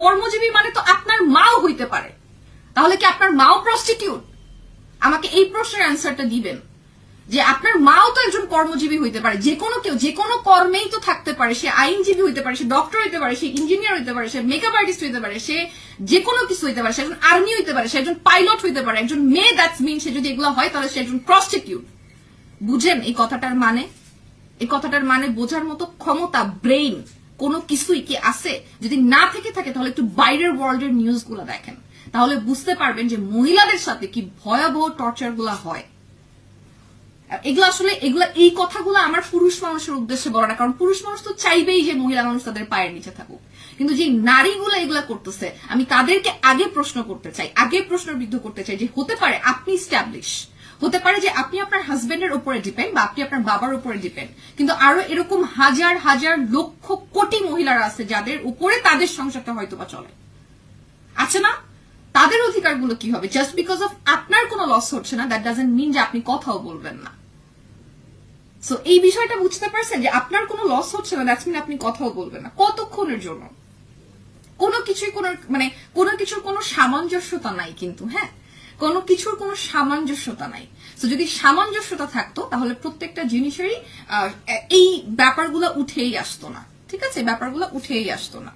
কর্মজীবী মানে তো আপনার মাও হইতে পারে, তাহলে কি আপনার মাও প্রস্টিটিউট? আমাকে এই প্রশ্নের অ্যান্সারটা দিবেন যে আপনার মাও তো একজন কর্মজীবী হইতে পারে। যে কোনো কেউ যে কোনো কর্মেই তো থাকতে পারে। সে আইনজীবী হইতে পারে, সে ডক্টর হইতে পারে, সে ইঞ্জিনিয়ার হইতে পারে, সে মেকআপ আর্টিস্ট হইতে পারে, সে যে কোনো কিছু হইতে পারে, সে একজন আর্মি হইতে পারে, সে একজন পাইলট হইতে পারে। একজন মেয়ে দ্যাটস মিন সে যদি এগুলো হয় তাহলে সে একজন প্রস্টিটিউট। বুঝেন এই কথাটার মানে? এই কথাটার মানে বোঝার মতো ক্ষমতা, ব্রেইন কোনো কিছুই কি আছে? যদি না থেকে থাকে তাহলে একটু বাইরের ওয়ার্ল্ডের নিউজ গুলো দেখেন, তাহলে বুঝতে পারবেন যে মহিলাদের সাথে কি ভয়াবহ টর্চার গুলা হয়। এগুলো আসলে এই কথাগুলো আমার পুরুষ মানুষের উদ্দেশ্যে বলা না, কারণ পুরুষ মানুষ তো চাইবেই যে মহিলা মানুষ তাদের পায়ের নিচে থাকুক, কিন্তু যে নারীগুলো এগুলা করতেছে আমি তাদেরকে আগে প্রশ্ন করতে চাই, আগে প্রশ্নবিদ্ধ করতে চাই যে হতে পারে আপনি স্ট্যাবলিশ, হতে পারে যে আপনি আপনার হাজবেন্ডের উপরে ডিপেন্ড বা আপনি আপনার বাবার উপরে ডিপেন্ড, কিন্তু আরো এরকম হাজার হাজার লক্ষ কোটি মহিলারা আছে যাদের উপরে তাদের সংসারটা হয়তো বা চলে, আছে না? তাদের অধিকারগুলো কি হবে? জাস্ট বিকজ অফ আপনার কোনো লস হচ্ছে না দ্যাট ডাজন্ট মিন যে আপনি কথাও বলবেন না। সো এই বিষয়টা বুঝতে পারছেন যে আপনার কোনো লস হচ্ছে না দ্যাটস মিন আপনি কথাও বলবেন না। কতক্ষণের জন্য? কোনো কিছুর কোনো সামঞ্জস্যতা নাই কিন্তু, হ্যাঁ, কোনো কিছুর কোনো সামঞ্জস্যতা নাই। তো যদি সামঞ্জস্যতা থাকতো তাহলে প্রত্যেকটা জিনিসেরই এই ব্যাপারগুলো উঠেই আসতো না, ঠিক আছে? ব্যাপারগুলো উঠেই আসতো না।